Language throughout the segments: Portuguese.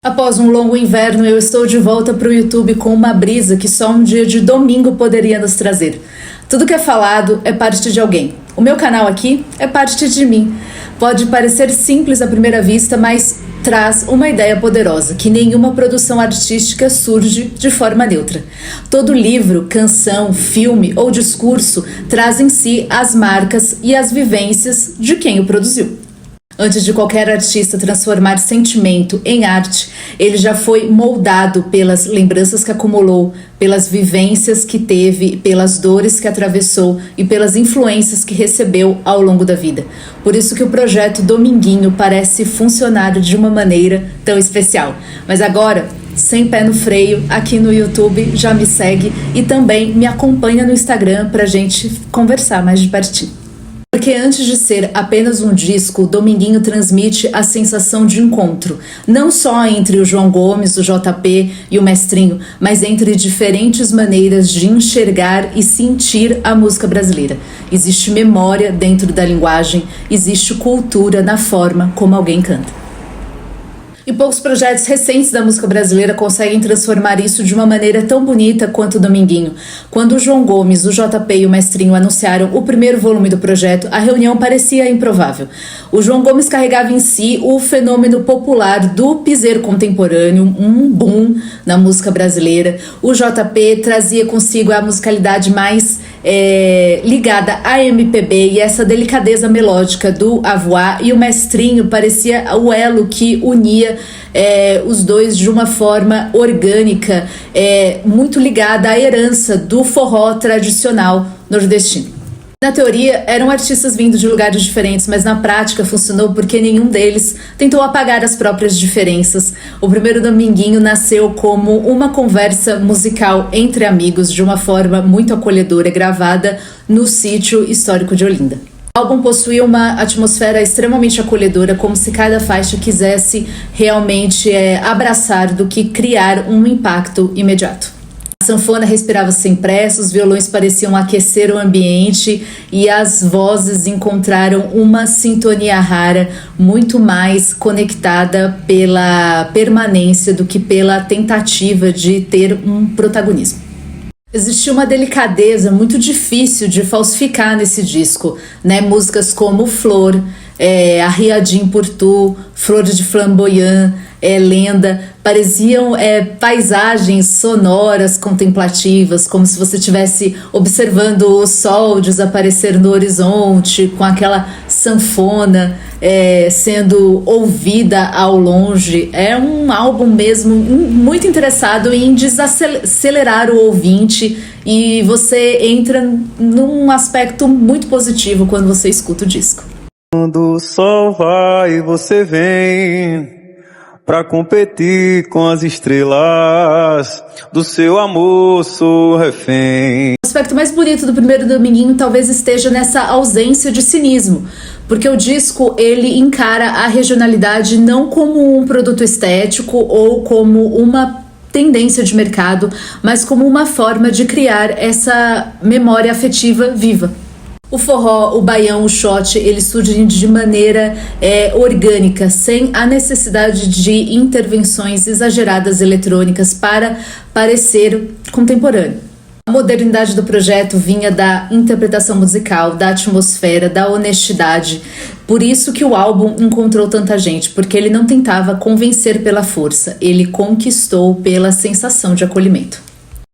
Após um longo inverno, eu estou de volta para o YouTube com uma brisa que só um dia de domingo poderia nos trazer. Tudo que é falado é parte de alguém. O meu canal aqui é parte de mim. Pode parecer simples à primeira vista, mas traz uma ideia poderosa, que nenhuma produção artística surge de forma neutra. Todo livro, canção, filme ou discurso traz em si as marcas e as vivências de quem o produziu. Antes de qualquer artista transformar sentimento em arte, ele já foi moldado pelas lembranças que acumulou, pelas vivências que teve, pelas dores que atravessou e pelas influências que recebeu ao longo da vida. Por isso que o projeto Dominguinho parece funcionar de uma maneira tão especial. Mas agora, sem pé no freio, aqui no YouTube, já me segue e também me acompanha no Instagram pra gente conversar mais de pertinho. Porque antes de ser apenas um disco, o Dominguinho transmite a sensação de encontro, não só entre o João Gomes, o JP e o Mestrinho, mas entre diferentes maneiras de enxergar e sentir a música brasileira. Existe memória dentro da linguagem, existe cultura na forma como alguém canta. E poucos projetos recentes da música brasileira conseguem transformar isso de uma maneira tão bonita quanto o Dominguinho. Quando o João Gomes, o JP e o Mestrinho anunciaram o primeiro volume do projeto, a reunião parecia improvável. O João Gomes carregava em si o fenômeno popular do piseiro contemporâneo, um boom na música brasileira. O JP trazia consigo a musicalidade mais ligada à MPB e essa delicadeza melódica do Avoá, e o Mestrinho parecia o elo que unia os dois de uma forma orgânica, muito ligada à herança do forró tradicional nordestino. Na teoria, eram artistas vindo de lugares diferentes, mas na prática funcionou porque nenhum deles tentou apagar as próprias diferenças. O primeiro Dominguinho nasceu como uma conversa musical entre amigos de uma forma muito acolhedora, gravada no sítio histórico de Olinda. O álbum possuía uma atmosfera extremamente acolhedora, como se cada faixa quisesse realmente abraçar do que criar um impacto imediato. A sanfona respirava sem pressa, os violões pareciam aquecer o ambiente e as vozes encontraram uma sintonia rara, muito mais conectada pela permanência do que pela tentativa de ter um protagonismo. Existia uma delicadeza muito difícil de falsificar nesse disco, né? Músicas como Flor, Arriadim por Tu, Flor de Flamboyant, Lenda, pareciam paisagens sonoras, contemplativas, como se você estivesse observando o sol desaparecer no horizonte, com aquela sanfona sendo ouvida ao longe. É um álbum mesmo muito interessado em desacelerar o ouvinte, e você entra num aspecto muito positivo quando você escuta o disco. Quando o sol vai, você vem pra competir com as estrelas do seu amor, sou refém. O aspecto mais bonito do primeiro Dominguinho talvez esteja nessa ausência de cinismo, porque o disco ele encara a regionalidade não como um produto estético ou como uma tendência de mercado, mas como uma forma de criar essa memória afetiva viva. O forró, o baião, o shot, eles surgem de maneira orgânica, sem a necessidade de intervenções exageradas eletrônicas para parecer contemporâneo. A modernidade do projeto vinha da interpretação musical, da atmosfera, da honestidade. Por isso que o álbum encontrou tanta gente, porque ele não tentava convencer pela força, ele conquistou pela sensação de acolhimento.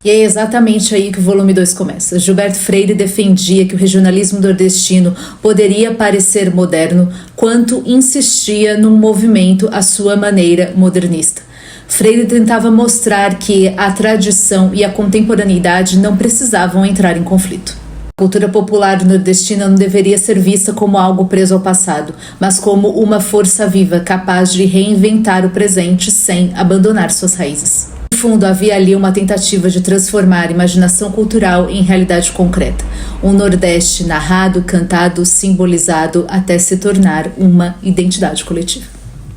E é exatamente aí que o volume 2 começa. Gilberto Freire defendia que o regionalismo nordestino poderia parecer moderno, quanto insistia num movimento à sua maneira modernista. Freire tentava mostrar que a tradição e a contemporaneidade não precisavam entrar em conflito. A cultura popular nordestina não deveria ser vista como algo preso ao passado, mas como uma força viva capaz de reinventar o presente sem abandonar suas raízes. No fundo, havia ali uma tentativa de transformar a imaginação cultural em realidade concreta. Um Nordeste narrado, cantado, simbolizado até se tornar uma identidade coletiva.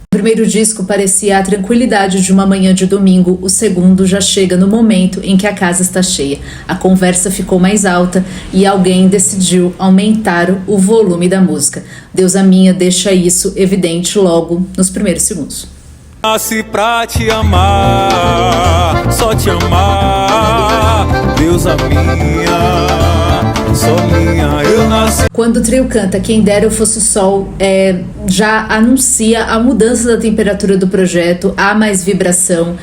O primeiro disco parecia a tranquilidade de uma manhã de domingo, o segundo já chega no momento em que a casa está cheia. A conversa ficou mais alta e alguém decidiu aumentar o volume da música. Deusa Minha deixa isso evidente logo nos primeiros segundos. Nasci pra te amar, só te amar, deusa minha, só minha, eu nasci. Quando o trio canta Quem Dera Eu Fosse o Sol, já anuncia a mudança da temperatura do projeto, há mais vibração,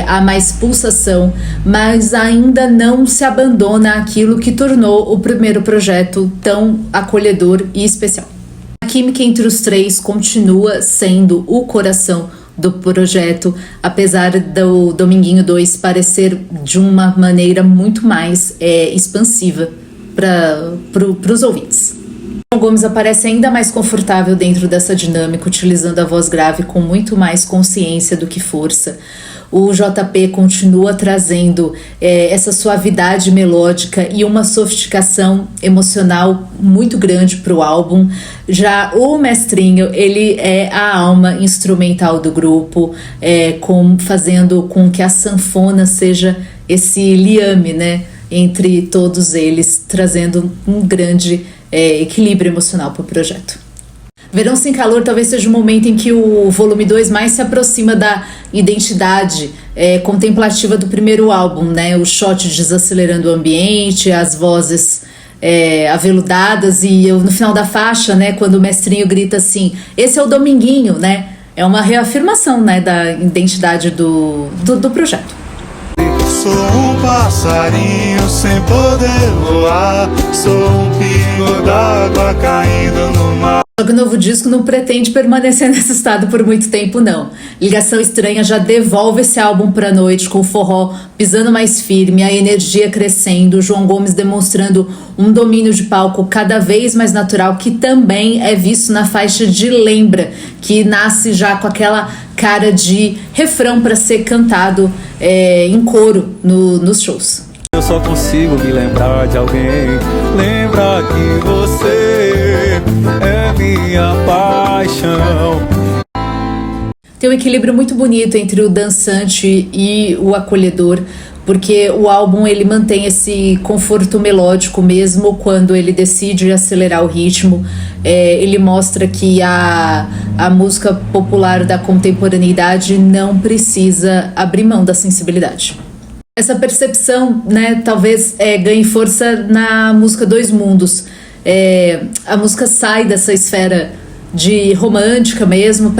há mais pulsação, mas ainda não se abandona aquilo que tornou o primeiro projeto tão acolhedor e especial. A química entre os três continua sendo o coração do projeto, apesar do Dominguinho 2 parecer de uma maneira muito mais expansiva para os ouvintes. João Gomes aparece ainda mais confortável dentro dessa dinâmica, utilizando a voz grave com muito mais consciência do que força. O JP continua trazendo essa suavidade melódica e uma sofisticação emocional muito grande para o álbum. Já o Mestrinho, ele é a alma instrumental do grupo, fazendo com que a sanfona seja esse liame, né, entre todos eles, trazendo um grande equilíbrio emocional para o projeto. Verão Sem Calor talvez seja o momento em que o volume 2 mais se aproxima da identidade contemplativa do primeiro álbum, né? O shot desacelerando o ambiente, as vozes aveludadas e no final da faixa, né, quando o Mestrinho grita assim, esse é o Dominguinho, né? É uma reafirmação, né, da identidade do projeto. Sou um passarinho sem poder voar, sou um pingo d'água caindo no mar. Só que o novo disco não pretende permanecer nesse estado por muito tempo, não. Ligação Estranha já devolve esse álbum pra noite, com o forró pisando mais firme, a energia crescendo, João Gomes demonstrando um domínio de palco cada vez mais natural, que também é visto na faixa de Lembra, que nasce já com aquela cara de refrão para ser cantado em coro nos shows. Eu só consigo me lembrar de alguém, lembrar que você é minha paixão. Tem um equilíbrio muito bonito entre o dançante e o acolhedor, porque o álbum ele mantém esse conforto melódico mesmo quando ele decide acelerar o ritmo. Ele mostra que a música popular da contemporaneidade não precisa abrir mão da sensibilidade. Essa percepção, né, talvez ganhe força na música Dois Mundos. A música sai dessa esfera de romântica mesmo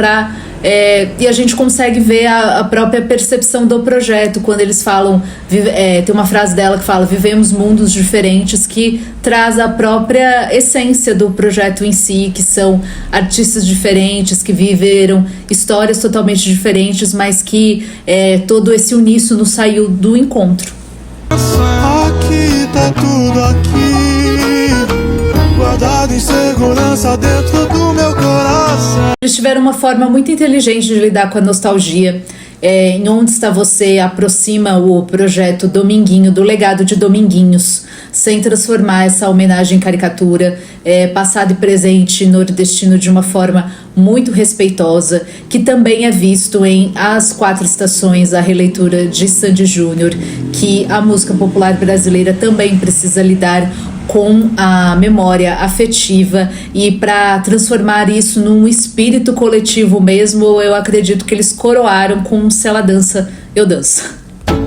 e a gente consegue ver a própria percepção do projeto quando eles falam, tem uma frase dela que fala vivemos mundos diferentes, que traz a própria essência do projeto em si, que são artistas diferentes, que viveram histórias totalmente diferentes, mas que todo esse uníssono saiu do encontro. Aqui tá tudo aqui, guardado em segurança dentro do meu coração. Eles tiveram uma forma muito inteligente de lidar com a nostalgia. Em Onde Está Você aproxima o projeto Dominguinho do legado de Dominguinhos, sem transformar essa homenagem em caricatura, passado e presente nordestino de uma forma muito respeitosa, que também é visto em As Quatro Estações, a releitura de Sandy Júnior, que a música popular brasileira também precisa lidar com a memória afetiva, e para transformar isso num espírito coletivo mesmo, eu acredito que eles coroaram com Se Ela Dança, Eu Danço.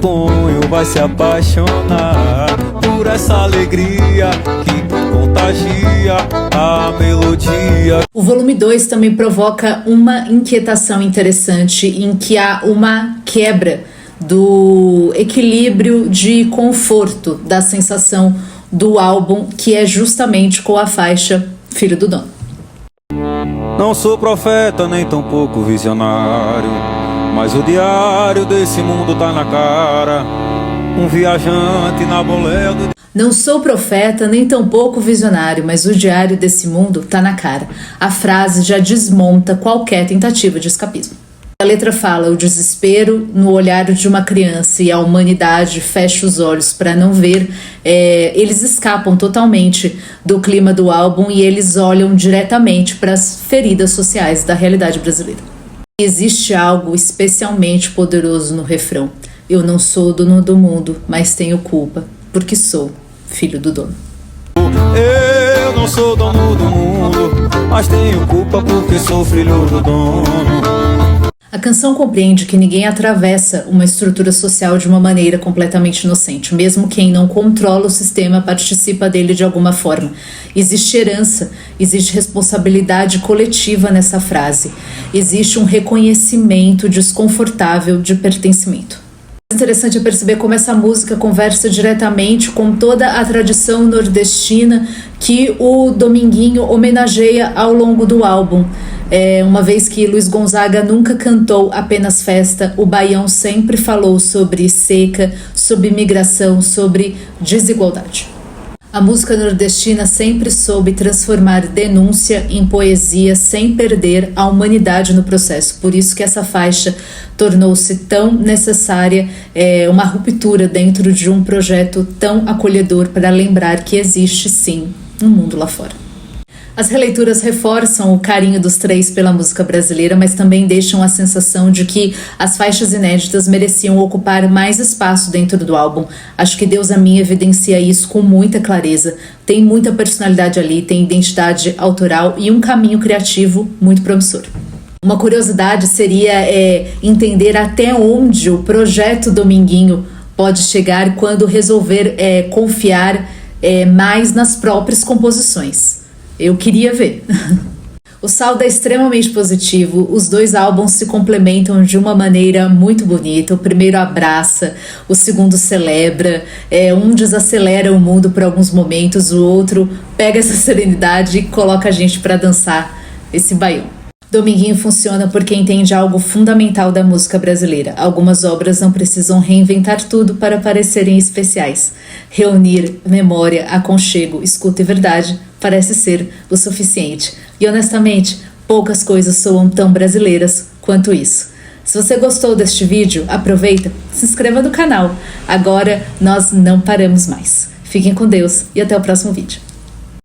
Ponho vai se apaixonar por essa alegria que contagia a melodia. O volume 2 também provoca uma inquietação interessante, em que há uma quebra do equilíbrio de conforto da sensação do álbum, que é justamente com a faixa Filho do Dono. Não sou profeta nem tampouco visionário, mas o diário desse mundo tá na cara. Um viajante na boleia do... Não sou profeta nem tampouco visionário, mas o diário desse mundo tá na cara. A frase já desmonta qualquer tentativa de escapismo. A letra fala o desespero no olhar de uma criança e a humanidade fecha os olhos para não ver. Eles escapam totalmente do clima do álbum e eles olham diretamente para as feridas sociais da realidade brasileira. Existe algo especialmente poderoso no refrão. Eu não sou dono do mundo, mas tenho culpa, porque sou filho do dono. Eu não sou dono do mundo, mas tenho culpa porque sou filho do dono. A canção compreende que ninguém atravessa uma estrutura social de uma maneira completamente inocente. Mesmo quem não controla o sistema participa dele de alguma forma. Existe herança, existe responsabilidade coletiva nessa frase. Existe um reconhecimento desconfortável de pertencimento. Interessante é perceber como essa música conversa diretamente com toda a tradição nordestina que o Dominguinho homenageia ao longo do álbum. Uma vez que Luiz Gonzaga nunca cantou apenas festa, o baião sempre falou sobre seca, sobre migração, sobre desigualdade. A música nordestina sempre soube transformar denúncia em poesia sem perder a humanidade no processo. Por isso que essa faixa tornou-se tão necessária, uma ruptura dentro de um projeto tão acolhedor para lembrar que existe sim um mundo lá fora. As releituras reforçam o carinho dos três pela música brasileira, mas também deixam a sensação de que as faixas inéditas mereciam ocupar mais espaço dentro do álbum. Acho que Deus a Mim evidencia isso com muita clareza. Tem muita personalidade ali, tem identidade autoral e um caminho criativo muito promissor. Uma curiosidade seria entender até onde o projeto Dominguinho pode chegar quando resolver confiar mais nas próprias composições. Eu queria ver. O saldo é extremamente positivo, os dois álbuns se complementam de uma maneira muito bonita. O primeiro abraça, o segundo celebra, um desacelera o mundo por alguns momentos, o outro pega essa serenidade e coloca a gente para dançar esse baião. Dominguinho funciona porque entende algo fundamental da música brasileira. Algumas obras não precisam reinventar tudo para parecerem especiais. Reunir memória, aconchego, escuta e verdade parece ser o suficiente. E honestamente, poucas coisas soam tão brasileiras quanto isso. Se você gostou deste vídeo, aproveita, se inscreva no canal. Agora nós não paramos mais. Fiquem com Deus e até o próximo vídeo.